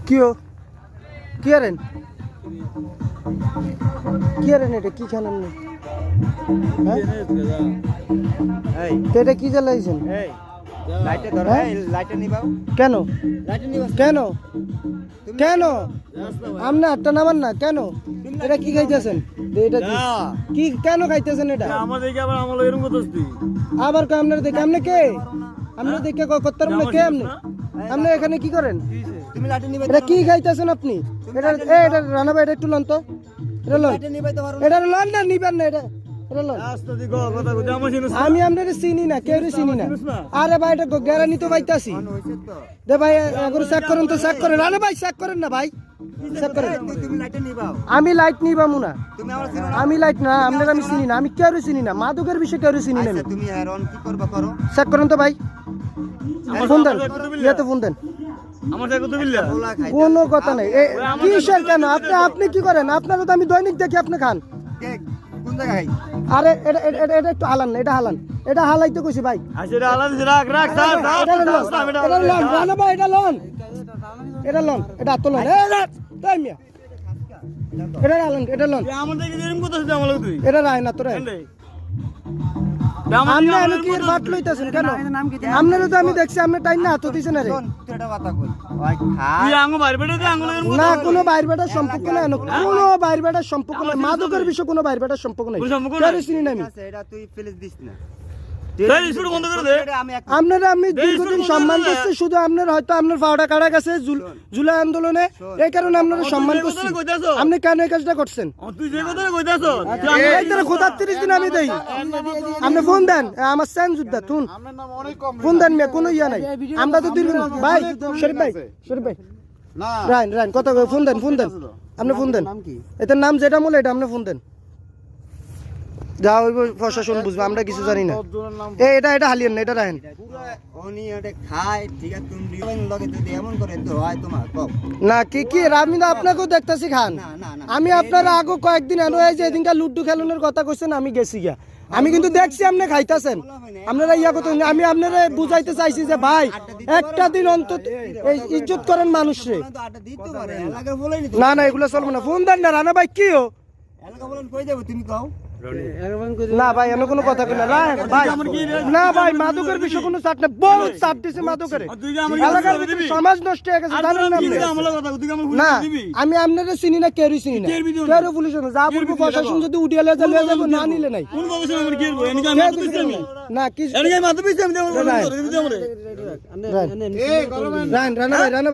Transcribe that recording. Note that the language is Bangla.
কিও কি আরেন এটা কি খানান না এটা কি জ্বালাইছেন কেন কেন কেন আপনি আটটা নামান না কেন এটা কি খাইতেছেন এটা কি কেন খাইতেছেন এটা আবার আপনার দেখে আপনি কে আপনি দেখে করতে কে আপনি আপনি এখানে কি করেন এটা কি খাইতেছেন আপনি এটা এটা রানা ভাই এটা একটু লন তো এটা লন এটা লন না নিবেন না এটা আমি আপনার চিনি না কেউ চিনি না আরে ভাই এটা গ্যারান্টি তো পাইতাছি দে ভাই এগুলো চেক করেন তো চেক করেন আরে ভাই চেক করেন না ভাই আমি লাইট নিবামু না আমি লাইট না আপনার আমি চিনি না আমি কেউ চিনি না মাদকের বিষয়ে কেউ চিনি না চেক করেন তো ভাই ফোন দেন ইয়াতে ফোন দেন কোনো কথা নেই কিসের কেন আপনি আপনি কি করেন আপনারও তো আমি দৈনিক দেখি আপনি খান আরে এটা একটু হালান না এটা হালান এটা হালাইতে কইছি ভাই রানা ভাই এটা লন এটা তো লন এটা হালান এটা লন এটা রায় না তো রায় আপনি কি বাট লইতাছেন কেন আপনারও তো আমি দেখছি আপনি টাইম না হাত দিছেন আরে না কোনো বাইর বেটার সম্পর্ক নাই কোনো বাইর বেটার সম্পর্ক নাই মাদকের বিষয়ে কোনো বাইর বেটার সম্পর্ক নাই কেন চিনি না আমি এটা তুই প্লিজ দিস না আপনারা আমি দীর্ঘদিন সম্মান করছি শুধু আপনার হয়তো আপনার পাওটা কাটা গেছে জুলাই আন্দোলনে এই কারণে আপনারা সম্মান করছি আপনি কেন এই কাজটা করছেন খোদার 30 দিন আমি দেই আপনি ফোন দেন আমার সেন যুদ্ধ তুন ফোন দেন মেয়ে কোনো ইয়া নাই আমরা তো দীর্ঘ ভাই শরীফ ভাই রাইন রাইন কত ফোন দেন আপনি ফোন দেন এটার নাম যেটা বলে এটা আপনি ফোন দেন যা হইব প্রশাসন বুঝবে আমরা কিছু জানি না এটা এটা হালিয়েন না এটা রাখেন না কি কি আমি তো আপনাকেও দেখতেছি খান আমি আপনার আগে কয়েকদিন এলো এই যে এদিনকার লুড্ডু খেলানোর কথা কইছেন আমি গেছি গিয়া আমি কিন্তু দেখছি আপনি খাইতেছেন আপনারা ইয়া করতেন আমি আপনারা বুঝাইতে চাইছি যে ভাই একটা দিন অন্তত এই ইজ্জত করেন মানুষরে না না এগুলো চলবে না ফোন দেন না রানা ভাই কি হো না ভাই এমন কোনো কথা কই না ভাই না ভাই মাদকের বিষয়ে কোনো চাপ না বহুত চাপ দিছে মাদকের এলাকার ভিতরে সমাজ নষ্ট হয়ে গেছে জানেন না আপনি না আমি আপনাদের চিনি না কেউই চিনি না কেউ পুলিশ না যা বলবো প্রশাসন যদি উঠিয়ে লিয়ে যাব না নিলে নাই কোন প্রশাসন আমার কি করব এনিকে আমি মাদক দিছি না কি এনিকে মাদক দিছি আমি রানা ভাই রানা